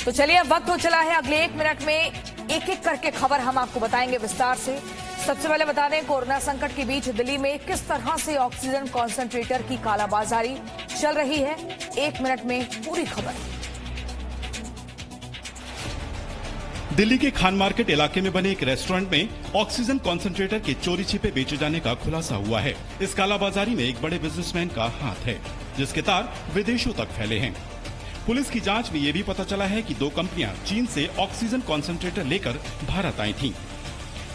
तो चलिए अब वक्त हो चला है, अगले 1 मिनट में एक एक करके खबर हम आपको बताएंगे विस्तार से। सबसे पहले बता दें, कोरोना संकट के बीच दिल्ली में किस तरह से ऑक्सीजन कॉन्सेंट्रेटर की कालाबाजारी चल रही है। 1 मिनट में पूरी खबर। दिल्ली के खान मार्केट इलाके में बने एक रेस्टोरेंट में ऑक्सीजन कॉन्सेंट्रेटर के चोरी छिपे बेचे जाने का खुलासा हुआ है। इस कालाबाजारी में एक बड़े बिजनेसमैन का हाथ है, जिसके तार विदेशों तक फैले हैं। पुलिस की जांच में ये भी पता चला है कि 2 कंपनियां चीन से ऑक्सीजन कॉन्सेंट्रेटर लेकर भारत आई थीं।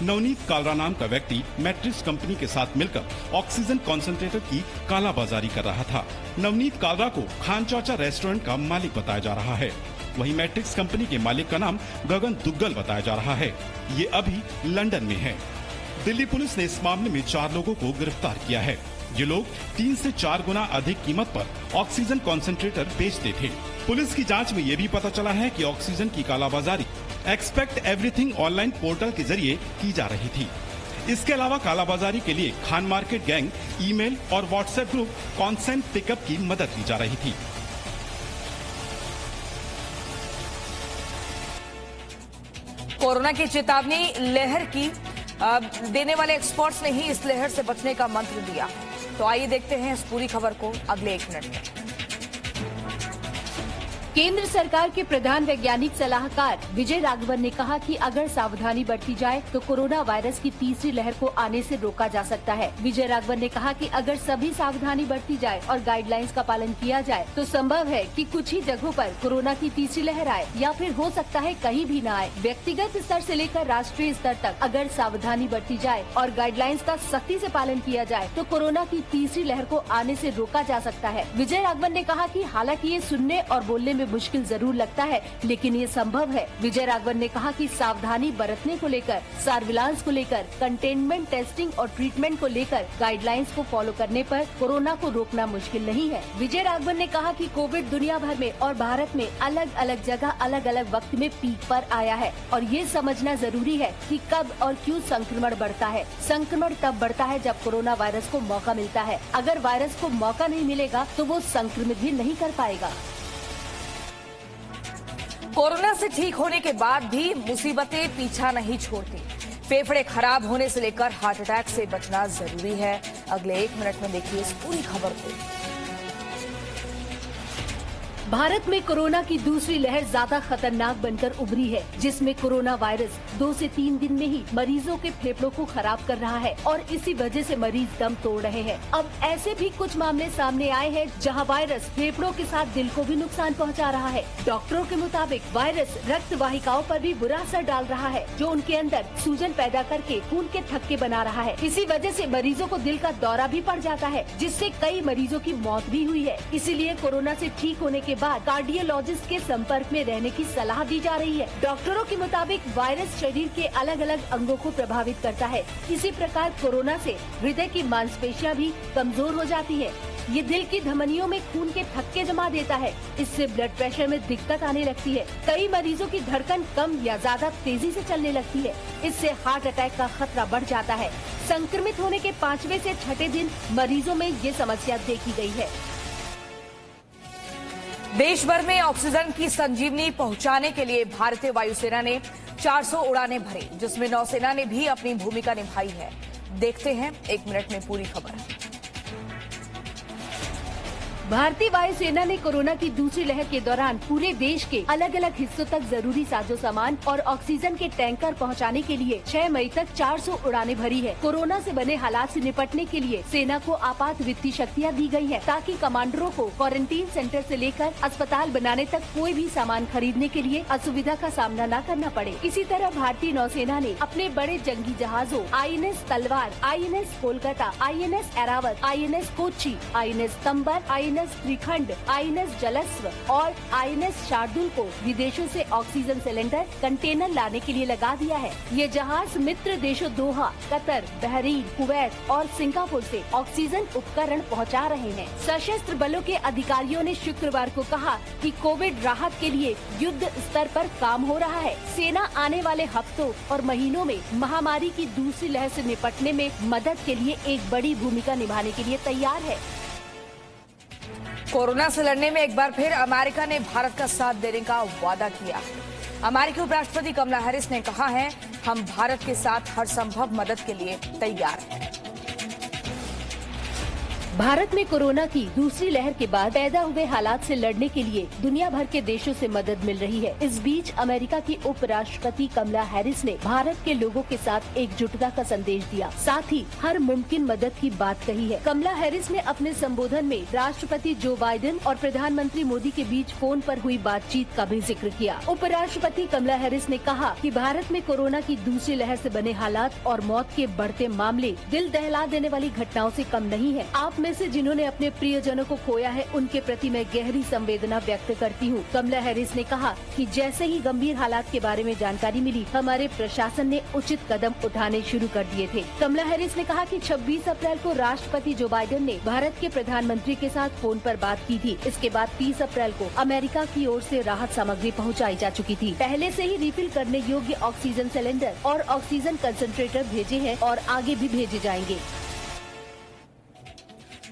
नवनीत कालरा नाम का व्यक्ति मैट्रिक्स कंपनी के साथ मिलकर ऑक्सीजन कॉन्सेंट्रेटर की कालाबाजारी कर रहा था। नवनीत कालरा को खान चाचा रेस्टोरेंट का मालिक बताया जा रहा है। वहीं मैट्रिक्स कंपनी के मालिक का नाम गगन दुग्गल बताया जा रहा है। ये अभी लंदन में है। दिल्ली पुलिस ने इस मामले में 4 लोगों को गिरफ्तार किया है। ये लोग 3 से 4 गुना अधिक कीमत पर ऑक्सीजन कॉन्सेंट्रेटर बेचते थे। पुलिस की जांच में ये भी पता चला है कि ऑक्सीजन की कालाबाजारी एक्सपेक्ट एवरीथिंग ऑनलाइन पोर्टल के जरिए की जा रही थी। इसके अलावा कालाबाजारी के लिए खान मार्केट गैंग ईमेल और व्हाट्सएप ग्रुप कॉन्सेंट पिकअप की मदद ली जा रही थी। कोरोना की चेतावनी लहर की देने वाले एक्सपर्ट्स ने ही इस लहर से बचने का मंत्र दिया। तो आइए देखते हैं इस पूरी खबर को अगले 1 मिनट में। केंद्र सरकार के प्रधान वैज्ञानिक सलाहकार विजय राघवन ने कहा कि अगर सावधानी बरती जाए तो कोरोना वायरस की तीसरी लहर को आने से रोका जा सकता है। विजय राघवन ने कहा कि अगर सभी सावधानी बरती जाए और गाइडलाइंस का पालन किया जाए तो संभव है कि कुछ ही जगहों पर कोरोना की तीसरी लहर आए या फिर हो सकता है कहीं भी न आए। व्यक्तिगत स्तर से लेकर राष्ट्रीय स्तर तक अगर सावधानी बरती जाए और गाइडलाइंस का सख्ती से पालन किया जाए तो कोरोना की तीसरी लहर को आने से रोका जा सकता है। विजय राघवन ने कहा कि हालांकि ये सुनने और बोलने में मुश्किल जरूर लगता है, लेकिन ये संभव है। विजय राघवन ने कहा कि सावधानी बरतने को लेकर, सर्विलांस को लेकर, कंटेनमेंट टेस्टिंग और ट्रीटमेंट को लेकर गाइडलाइंस को फॉलो करने पर कोरोना को रोकना मुश्किल नहीं है। विजय राघवन ने कहा कि कोविड दुनिया भर में और भारत में अलग अलग जगह अलग अलग वक्त में पीक पर आया है और ये समझना जरूरी है कि कब और क्यों संक्रमण बढ़ता है। संक्रमण तब बढ़ता है जब कोरोना वायरस को मौका मिलता है। अगर वायरस को मौका नहीं मिलेगा तो वो संक्रमित भी नहीं कर पाएगा। कोरोना से ठीक होने के बाद भी मुसीबतें पीछा नहीं छोड़ती। फेफड़े खराब होने से लेकर हार्ट अटैक से बचना जरूरी है। अगले 1 मिनट में देखिए इस पूरी खबर को। भारत में कोरोना की दूसरी लहर ज्यादा खतरनाक बनकर उभरी है, जिसमें कोरोना वायरस 2 से 3 दिन में ही मरीजों के फेफड़ों को खराब कर रहा है और इसी वजह से मरीज दम तोड़ रहे हैं। अब ऐसे भी कुछ मामले सामने आए हैं जहां वायरस फेफड़ों के साथ दिल को भी नुकसान पहुंचा रहा है। डॉक्टरों के मुताबिक वायरस रक्त वाहिकाओं पर भी बुरा असर डाल रहा है, जो उनके अंदर सूजन पैदा करके खून के थक्के बना रहा है। इसी वजह से मरीजों को दिल का दौरा भी पड़ जाता है, जिससे कई मरीजों की मौत भी हुई है। इसीलिए कोरोना से ठीक होने के बाद कार्डियोलॉजिस्ट के संपर्क में रहने की सलाह दी जा रही है। डॉक्टरों के मुताबिक वायरस शरीर के अलग अलग अंगों को प्रभावित करता है। इसी प्रकार कोरोना से हृदय की मांसपेशियां भी कमजोर हो जाती है। ये दिल की धमनियों में खून के थक्के जमा देता है। इससे ब्लड प्रेशर में दिक्कत आने लगती है। कई मरीजों की धड़कन कम या ज्यादा तेजी से चलने लगती है। इससे हार्ट अटैक का खतरा बढ़ जाता है। संक्रमित होने के 5वें से 6ठे दिन मरीजों में ये समस्या देखी गई है। देश भर में ऑक्सीजन की संजीवनी पहुंचाने के लिए भारतीय वायुसेना ने 400 उड़ानें भरी, जिसमें नौसेना ने भी अपनी भूमिका निभाई है। देखते हैं 1 मिनट में पूरी खबर। भारतीय वायुसेना ने कोरोना की दूसरी लहर के दौरान पूरे देश के अलग अलग हिस्सों तक जरूरी साजो सामान और ऑक्सीजन के टैंकर पहुंचाने के लिए 6 मई तक 400 उड़ानें भरी है। कोरोना से बने हालात से निपटने के लिए सेना को आपात वित्तीय शक्तियां दी गई है, ताकि कमांडरों को क्वारंटीन सेंटर से लेकर अस्पताल बनाने तक कोई भी सामान खरीदने के लिए असुविधा का सामना न करना पड़े। इसी तरह भारतीय नौसेना ने अपने बड़े जंगी जहाजों INS तलवार, INS Kolkata, INS Airavat, INS Kochi, INS तंबर, INS Trikhand, INS जलस्व और INS शार्दुल को विदेशों से ऑक्सीजन सिलेंडर कंटेनर लाने के लिए लगा दिया है। ये जहाज मित्र देशों दोहा, कतर, बहरीन, कुवैत और सिंगापुर से ऑक्सीजन उपकरण पहुंचा रहे हैं। सशस्त्र बलों के अधिकारियों ने शुक्रवार को कहा कि कोविड राहत के लिए युद्ध स्तर पर काम हो रहा है। सेना आने वाले हफ्तों और महीनों में महामारी की दूसरी लहर से निपटने में मदद के लिए एक बड़ी भूमिका निभाने के लिए तैयार है। कोरोना से लड़ने में एक बार फिर अमेरिका ने भारत का साथ देने का वादा किया। अमेरिकी उपराष्ट्रपति कमला हैरिस ने कहा है, हम भारत के साथ हर संभव मदद के लिए तैयार हैं। भारत में कोरोना की दूसरी लहर के बाद पैदा हुए हालात से लड़ने के लिए दुनिया भर के देशों से मदद मिल रही है। इस बीच अमेरिका की उपराष्ट्रपति कमला हैरिस ने भारत के लोगों के साथ एकजुटता का संदेश दिया, साथ ही हर मुमकिन मदद की बात कही है। कमला हैरिस ने अपने संबोधन में राष्ट्रपति जो बाइडेन और प्रधानमंत्री मोदी के बीच फोन पर हुई बातचीत का भी जिक्र किया। उपराष्ट्रपति कमला हैरिस ने कहा कि भारत में कोरोना की दूसरी लहर से बने हालात और मौत के बढ़ते मामले दिल दहला देने वाली घटनाओं से कम नहीं है। आप में से जिन्होंने अपने प्रियजनों को खोया है, उनके प्रति मैं गहरी संवेदना व्यक्त करती हूँ। कमला हैरिस ने कहा कि जैसे ही गंभीर हालात के बारे में जानकारी मिली, हमारे प्रशासन ने उचित कदम उठाने शुरू कर दिए थे। कमला हैरिस ने कहा कि 26 अप्रैल को राष्ट्रपति जो बाइडेन ने भारत के प्रधानमंत्री के साथ फोन पर बात की थी। इसके बाद 30 अप्रैल को अमेरिका की ओर से राहत सामग्री पहुँचाई जा चुकी थी। पहले से ही रिफिल करने योग्य ऑक्सीजन सिलेंडर और ऑक्सीजन कंसंट्रेटर भेजे हैं और आगे भी भेजे जाएंगे।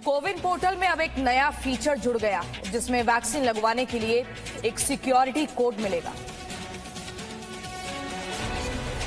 कोविन पोर्टल में अब एक नया फीचर जुड़ गया है, जिसमें वैक्सीन लगवाने के लिए एक सिक्योरिटी कोड मिलेगा।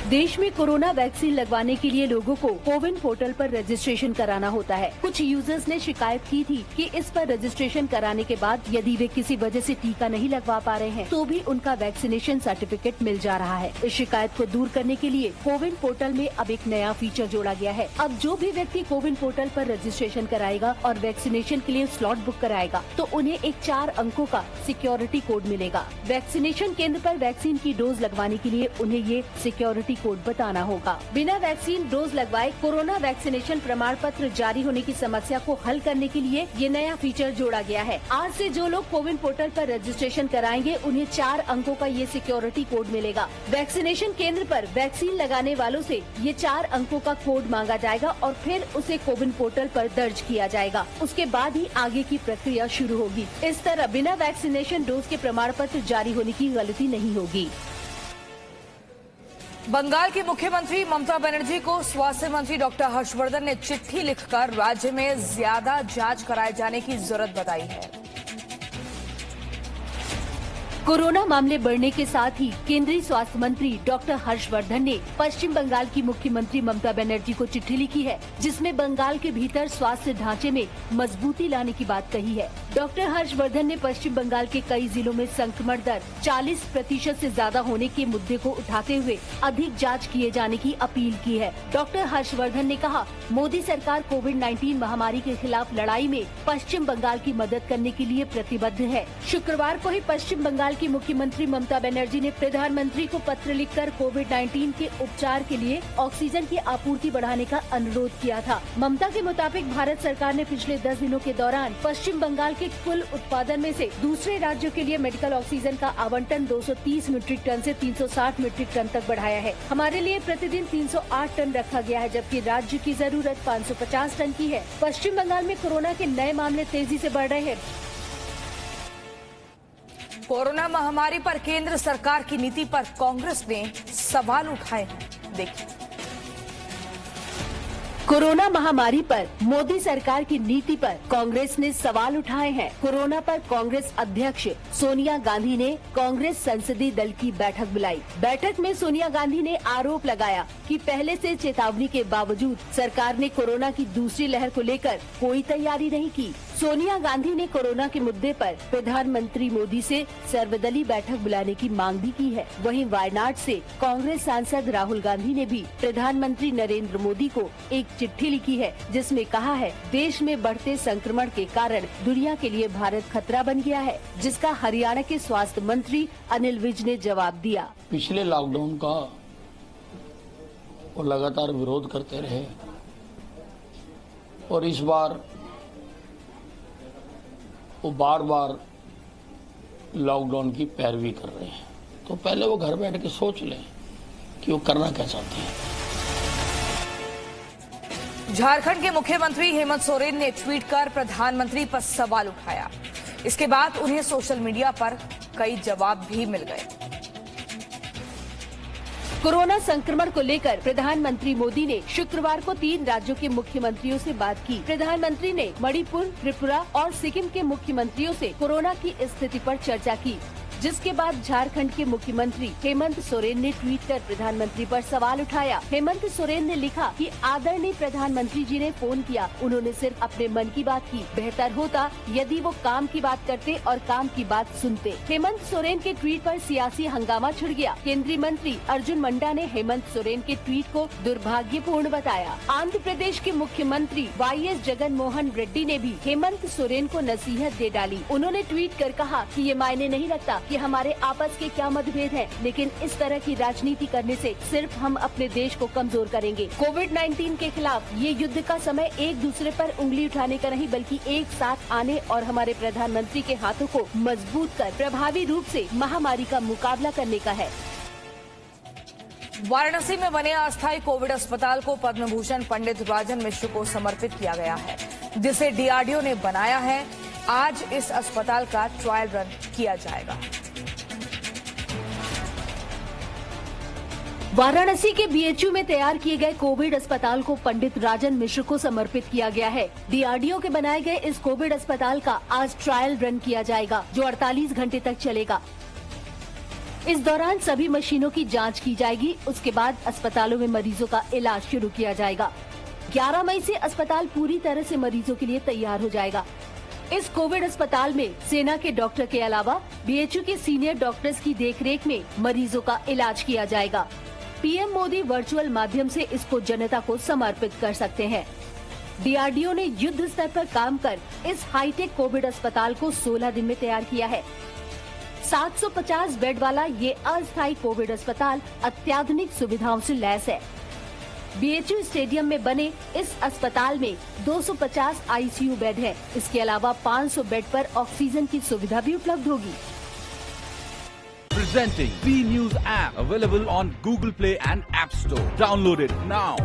देश में कोरोना वैक्सीन लगवाने के लिए लोगों को कोविन पोर्टल पर रजिस्ट्रेशन कराना होता है। कुछ यूजर्स ने शिकायत की थी कि इस पर रजिस्ट्रेशन कराने के बाद यदि वे किसी वजह से टीका नहीं लगवा पा रहे हैं, तो भी उनका वैक्सीनेशन सर्टिफिकेट मिल जा रहा है। इस शिकायत को दूर करने के लिए कोविन पोर्टल में अब एक नया फीचर जोड़ा गया है। अब जो भी व्यक्ति कोविन पोर्टल पर रजिस्ट्रेशन कराएगा और वैक्सीनेशन के लिए स्लॉट बुक कराएगा, तो उन्हें एक 4 अंकों का सिक्योरिटी कोड मिलेगा। वैक्सीनेशन केंद्र पर वैक्सीन की डोज लगवाने के लिए उन्हें ये सिक्योरिटी कोड बताना होगा। बिना वैक्सीन डोज लगवाए कोरोना वैक्सीनेशन प्रमाण पत्र जारी होने की समस्या को हल करने के लिए ये नया फीचर जोड़ा गया है। आज से जो लोग कोविन पोर्टल पर रजिस्ट्रेशन कराएंगे, उन्हें 4 अंकों का ये सिक्योरिटी कोड मिलेगा। वैक्सीनेशन केंद्र पर वैक्सीन लगाने वालों से ये 4 अंकों का कोड मांगा जाएगा और फिर उसे कोविन पोर्टल पर दर्ज किया जाएगा। उसके बाद ही आगे की प्रक्रिया शुरू होगी। इस तरह बिना वैक्सीनेशन डोज के प्रमाण पत्र जारी होने की गलती नहीं होगी। बंगाल की मुख्यमंत्री ममता बनर्जी को स्वास्थ्य मंत्री डॉक्टर हर्षवर्धन ने चिट्ठी लिखकर राज्य में ज्यादा जांच कराए जाने की जरूरत बताई है। कोरोना मामले बढ़ने के साथ ही केंद्रीय स्वास्थ्य मंत्री डॉक्टर हर्षवर्धन ने पश्चिम बंगाल की मुख्यमंत्री ममता बनर्जी को चिट्ठी लिखी है, जिसमें बंगाल के भीतर स्वास्थ्य ढांचे में मजबूती लाने की बात कही है। डॉक्टर हर्षवर्धन ने पश्चिम बंगाल के कई जिलों में संक्रमण दर 40% से ज्यादा होने के मुद्दे को उठाते हुए अधिक जांच किए जाने की अपील की है। डॉक्टर हर्षवर्धन ने कहा, मोदी सरकार कोविड-19 महामारी के खिलाफ लड़ाई में पश्चिम बंगाल की मदद करने के लिए प्रतिबद्ध है। शुक्रवार को ही पश्चिम बंगाल की मुख्यमंत्री ममता बनर्जी ने प्रधानमंत्री को पत्र लिखकर कोविड-19 के उपचार के लिए ऑक्सीजन की आपूर्ति बढ़ाने का अनुरोध किया था। ममता के मुताबिक भारत सरकार ने पिछले 10 दिनों के दौरान पश्चिम बंगाल के कुल उत्पादन में से दूसरे राज्यों के लिए मेडिकल ऑक्सीजन का आवंटन 230 मीट्रिक टन से 360 मीट्रिक टन तक बढ़ाया है। हमारे लिए प्रतिदिन 308 टन रखा गया है, जबकि राज्य की जरूरत 550 टन की है। पश्चिम बंगाल में कोरोना के नए मामले तेजी से बढ़ रहे हैं। कोरोना महामारी पर केंद्र सरकार की नीति पर कांग्रेस ने सवाल उठाए हैं। देखिए, कोरोना महामारी पर मोदी सरकार की नीति पर कांग्रेस ने सवाल उठाए हैं। कोरोना पर कांग्रेस अध्यक्ष सोनिया गांधी ने कांग्रेस संसदीय दल की बैठक बुलाई। बैठक में सोनिया गांधी ने आरोप लगाया कि पहले से चेतावनी के बावजूद सरकार ने कोरोना की दूसरी लहर को लेकर कोई तैयारी नहीं की। सोनिया गांधी ने कोरोना के मुद्दे पर प्रधानमंत्री मोदी से सर्वदलीय बैठक बुलाने की मांग भी की है। वहीं वायनाड से कांग्रेस सांसद राहुल गांधी ने भी प्रधानमंत्री नरेंद्र मोदी को एक चिट्ठी लिखी है, जिसमें कहा है, देश में बढ़ते संक्रमण के कारण दुनिया के लिए भारत खतरा बन गया है, जिसका हरियाणा के स्वास्थ्य मंत्री अनिल विज ने जवाब दिया। पिछले लॉकडाउन का वो लगातार विरोध करते रहे और इस बार वो बार बार लॉकडाउन की पैरवी कर रहे हैं। तो पहले वो घर बैठ के सोच लें कि वो करना क्या चाहते हैं। झारखंड के मुख्यमंत्री हेमंत सोरेन ने ट्वीट कर प्रधानमंत्री पर सवाल उठाया। इसके बाद उन्हें सोशल मीडिया पर कई जवाब भी मिल गए। कोरोना संक्रमण को लेकर प्रधानमंत्री मोदी ने शुक्रवार को 3 राज्यों के मुख्यमंत्रियों से बात की। प्रधानमंत्री ने मणिपुर, त्रिपुरा और सिक्किम के मुख्यमंत्रियों से कोरोना की स्थिति पर चर्चा की, जिसके बाद झारखंड के मुख्यमंत्री हेमंत सोरेन ने ट्वीट कर प्रधानमंत्री पर सवाल उठाया। हेमंत सोरेन ने लिखा कि आदरणीय प्रधानमंत्री जी ने फोन किया, उन्होंने सिर्फ अपने मन की बात की। बेहतर होता यदि वो काम की बात करते और काम की बात सुनते। हेमंत सोरेन के ट्वीट पर सियासी हंगामा छिड़ गया। केंद्रीय मंत्री अर्जुन मुंडा ने हेमंत सोरेन के ट्वीट को दुर्भाग्यपूर्ण बताया। आंध्र प्रदेश के मुख्यमंत्री YS जगन मोहन रेड्डी ने भी हेमंत सोरेन को नसीहत दे डाली। उन्होंने ट्वीट कर कहा कि ये मायने नहीं रखता कि हमारे आपस के क्या मतभेद हैं, लेकिन इस तरह की राजनीति करने से सिर्फ हम अपने देश को कमजोर करेंगे। कोविड-19 के खिलाफ ये युद्ध का समय एक दूसरे पर उंगली उठाने का नहीं, बल्कि एक साथ आने और हमारे प्रधानमंत्री के हाथों को मजबूत कर प्रभावी रूप से महामारी का मुकाबला करने का है। वाराणसी में बने अस्थायी कोविड अस्पताल को पद्म भूषण पंडित राजन मिश्र को समर्पित किया गया है, जिसे DRDO ने बनाया है। आज इस अस्पताल का ट्रायल रन किया जाएगा। वाराणसी के BHU में तैयार किए गए कोविड अस्पताल को पंडित राजन मिश्र को समर्पित किया गया है। DRDO के बनाए गए इस कोविड अस्पताल का आज ट्रायल रन किया जाएगा, जो 48 घंटे तक चलेगा। इस दौरान सभी मशीनों की जांच की जाएगी। उसके बाद अस्पतालों में मरीजों का इलाज शुरू किया जाएगा। 11 मई से अस्पताल पूरी तरह से मरीजों के लिए तैयार हो जाएगा। इस कोविड अस्पताल में सेना के डॉक्टर के अलावा BHU के सीनियर डॉक्टर्स की देखरेख में मरीजों का इलाज किया जाएगा। PM मोदी वर्चुअल माध्यम से इसको जनता को समर्पित कर सकते हैं। DRDO ने युद्ध स्तर पर काम कर इस हाईटेक कोविड अस्पताल को 16 दिन में तैयार किया है। 750 बेड वाला ये अस्थायी कोविड अस्पताल अत्याधुनिक सुविधाओं से लैस है। BHU स्टेडियम में बने इस अस्पताल में 250 ICU बेड है। इसके अलावा 500 बेड पर ऑक्सीजन की सुविधा भी उपलब्ध होगी। Presenting B News app, available on Google Play and App Store. Download it now.